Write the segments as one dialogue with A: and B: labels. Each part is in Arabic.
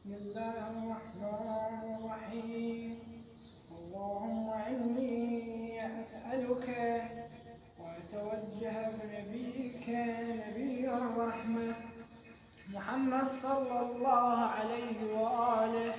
A: بسم الله الرحمن الرحيم. اللهم إني أسألك وأتوجه بنبيك نبي الرحمة محمد صلى الله عليه وآله،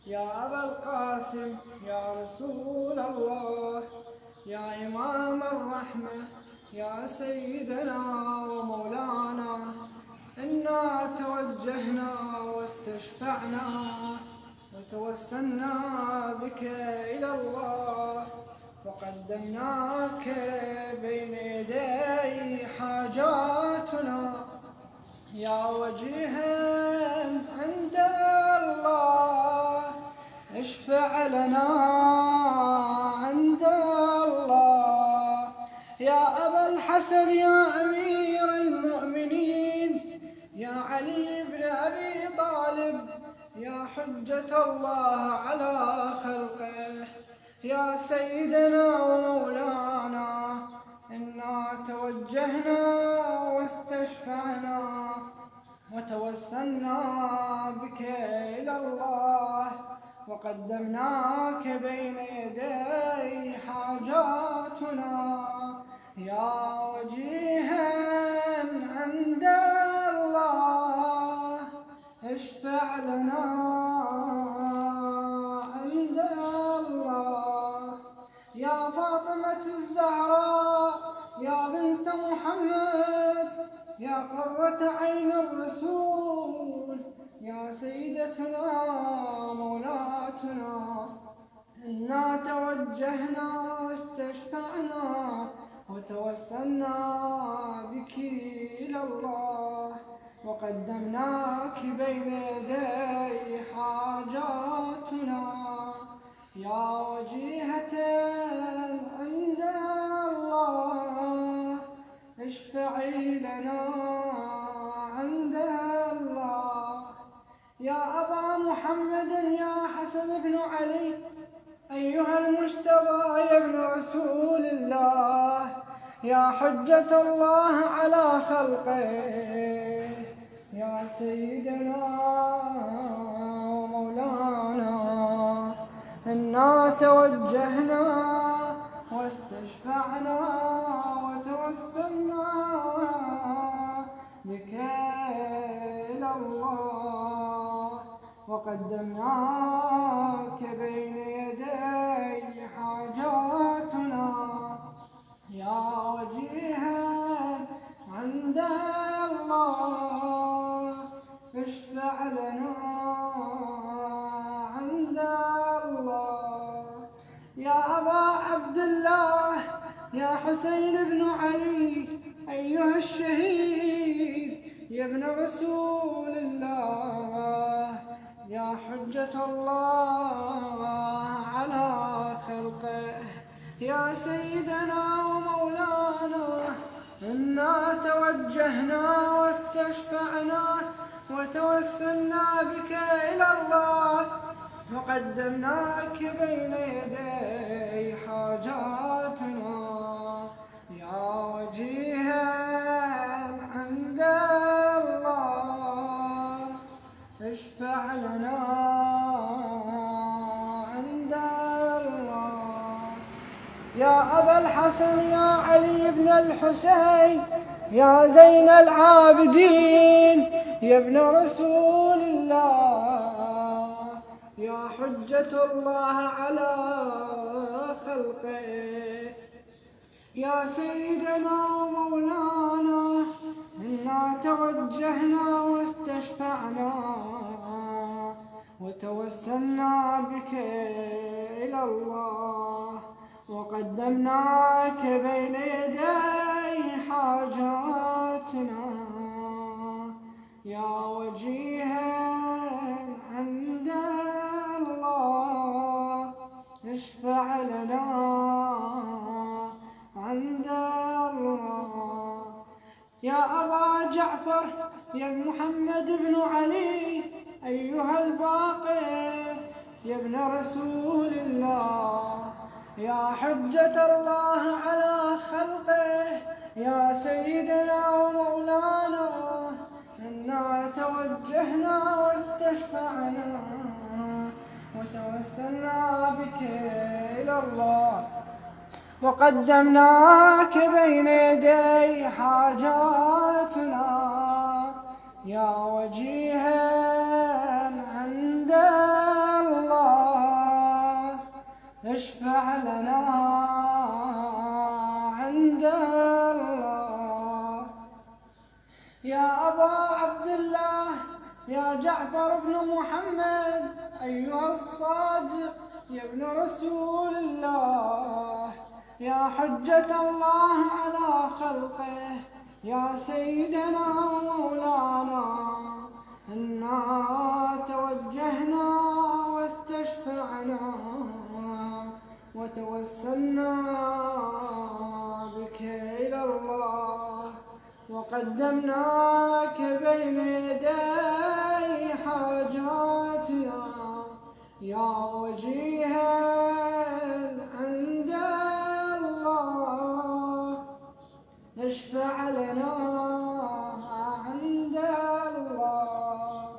A: يا أبا القاسم، يا رسول الله، يا إمام الرحمة، يا سيدنا ومولانا، إنا توجهنا واستشفعنا وتوسلنا بك إلى الله، وقدمناك بين يدي حاجاتنا، يا وجيها عند الله اشفع لنا عند الله، يا أبا الحسن، يا أمير المؤمنين، يا علي بن أبي طالب، يا حجة الله على خلقه، يا سيدنا ومولانا، إنا توجهنا واستشفعنا وتوسلنا بك إلى الله، وقدمناك بين يدي حاجاتنا، يا وجيها عند الله اشفع لنا عند الله، يا فاطمة الزهراء، يا بنت محمد، يا قرة عين الرسول، يا سيدتنا مولاتنا، إنا توجهنا واستشفعنا وتوسلنا بك إلى الله، وقدمناك بين يدي حاجاتنا، يا وجيهة عند الله اشفعي لنا عند الله، يا أبا محمد، يا حسن بن علي، أيها المجتبى يا ابن رسول الله، يا حجة الله على خلقه، يا سيدنا ومولانا، إنا توجهنا واستشفعنا وتوسلنا بك إلى الله، وقدمناك بين يدي حاجاتنا، يا وجيها عند الله اشفع لنا عند الله، يا أبا عبد الله، يا حسين بن علي، أيها الشهيد يا ابن رسول الله، يا حجة الله على خلقه، يا سيدنا ومولانا، إنا توجهنا واستشفعنا وتوسلنا بك إلى الله، وقدمناك بين يدي حاجاتنا، يا وجيها عند الله اشفع لنا عند الله، يا أبا الحسن، يا علي بن الحسين، يا زين العابدين، يا ابن رسول الله، يا حجة الله على خلقه، يا سيدنا ومولانا، إنا توجهنا واستشفعنا وتوسلنا بك إلى الله، وقدمناك بين يدي حاجاتنا، يا وجيها عند الله اشفع لنا عند الله، يا أبا جعفر، يا محمد بن علي، أيها الباقر يا ابن رسول الله، يا حجة الله على خلقه، يا سيدنا ومولانا، إنا توجهنا واستشفعنا واستشفعنا وتوسلنا بك إلى الله وقدمناك بين يدي حاجاتنا يا وجيها عند الله اشفع لنا عند الله. يا أبا عبد الله يا جعفر بن محمد أيها الصادق يا ابن رسول الله يا حجة الله على خلقه يا سيدنا ومولانا إنا توجهنا واستشفعنا وتوسلنا بك إلى الله وقدمناك بين يدي حاجاتنا يا وجيها عند الله اشفع لنا عند الله.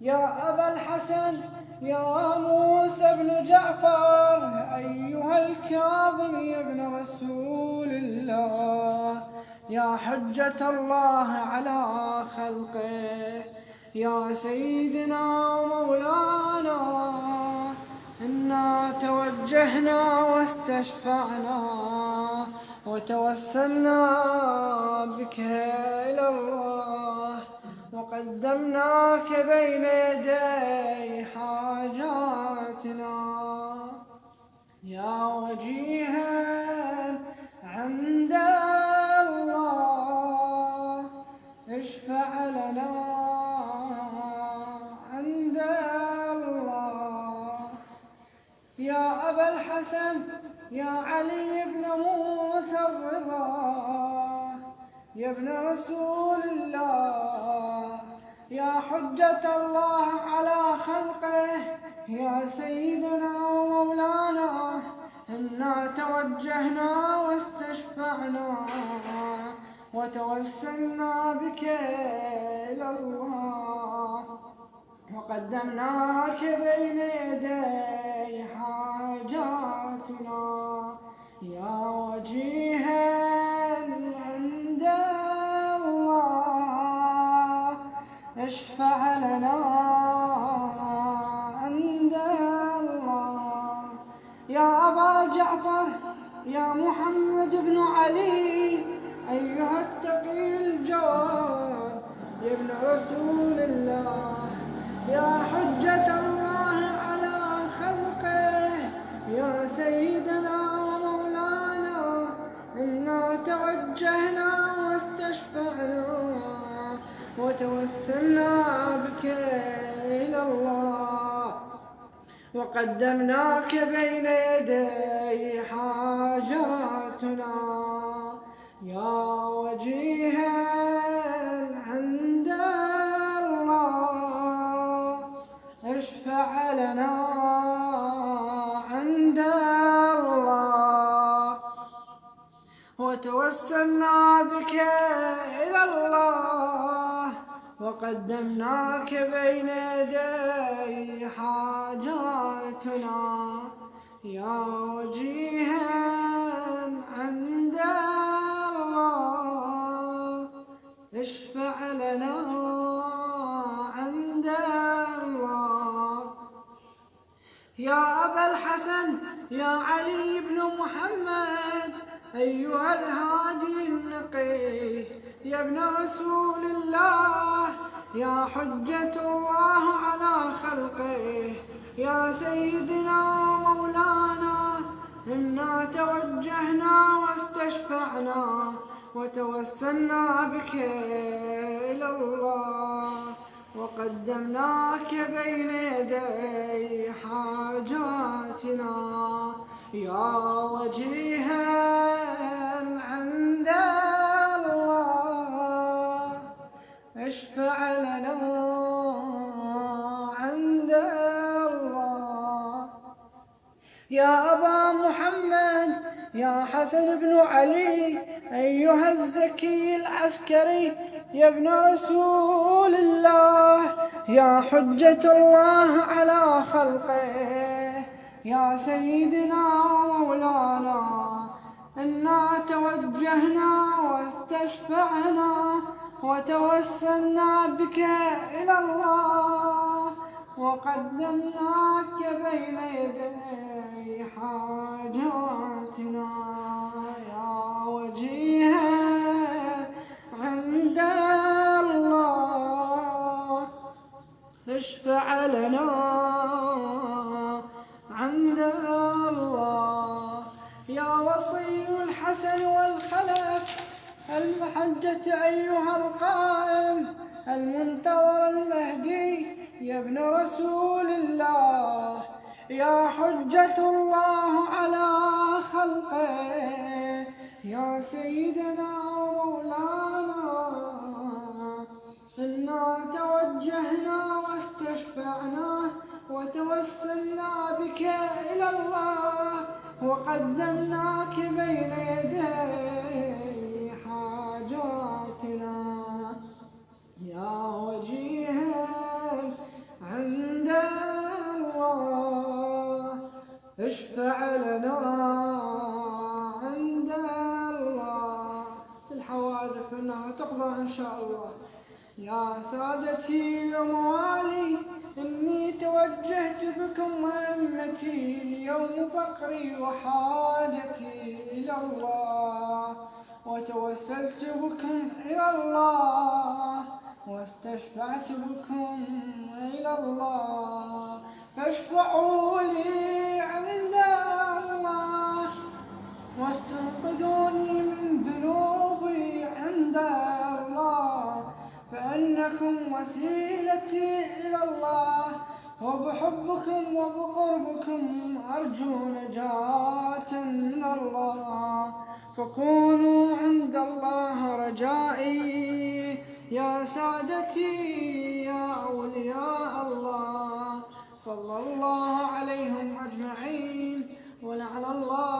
A: يا أبا الحسن يا موسى بن جعفر أيها الكاظم يا ابن رسول الله يا حجة الله على خلقه يا سيدنا ومولانا إنا توجهنا واستشفعنا وتوسلنا بك إلى الله وقدمناك بين يدي حاجاتنا يا وجيها عند الله اشفع لنا عند الله. يا أبا الحسن يا علي بن موسى الرضا يا ابن رسول الله يا حجة الله على خلقه يا سيدنا ومولانا إنا توجهنا واستشفعنا وتوسلنا بك إلى الله وقدمناك بين يدي حاجاتنا يا وجيها عند الله اشفع لنا عند الله. يا أبا جعفر يا محمد بن علي أيها التقي الجواد يا ابن رسول الله يا حجة الله على خلقه يا سيدنا ومولانا إنا توجهنا واستشفعنا وتوسلنا بك إلى الله وقدمناك بين يدي حاجاتنا يا وجيها عند الله اشفع لنا عند الله وتوسلنا بك إلى الله وقدمناك بين يدي حاجاتنا يا وجيها عند الله اشفع لنا عند الله. يا أبا الحسن يا علي بن محمد أيها الهادي النقي يا ابن رسول الله يا حجة الله على خلقه يا سيدنا ومولانا إنا توجهنا واستشفعنا وتوسلنا بك إلى الله وقدمناك بين يدي حاجاتنا يا وجيها عند الله اشفع لنا عند الله. يا أبا محمد يا حسن بن علي أيها الزكي العسكري يا ابن رسول الله، يا حجة الله على خلقه، يا سيدنا ومولانا، إنا توجهنا واستشفعنا وتوسلنا بك إلى الله، وقدمناك بين يدي حاجاتنا يا وجيها عند الله، اشفع لنا عند الله. يا وصي الحسن والخلف المحجة أيها القائم المنتظر المهدي، يا ابن رسول الله، يا حجة الله على خلقه، يا سيدنا ومولانا، إنا توجهنا واستشفعنا وتوسلنا بك إلى الله، وقدمناك بين يدي حاجاتنا يا وجيها عند الله، اشفع لنا عند الله. الحوادث انها تقضى ان شاء الله. يا سادتي وموالي، إني توجهت بكم وهمتي اليوم فقري وحاجتي إلى الله، وتوسلت بكم إلى الله، واستشفعت بكم إلى الله، فاشفعوا لي عند الله، واستنقذوني من ذنوبي عند الله، فإنكم وسيلتي إلى الله، وبحبكم وبقربكم أرجو نجاة من الله، فكونوا عند الله رجائي يا سادتي يا أولياء الله، صلى الله عليهم أجمعين، ولعن الله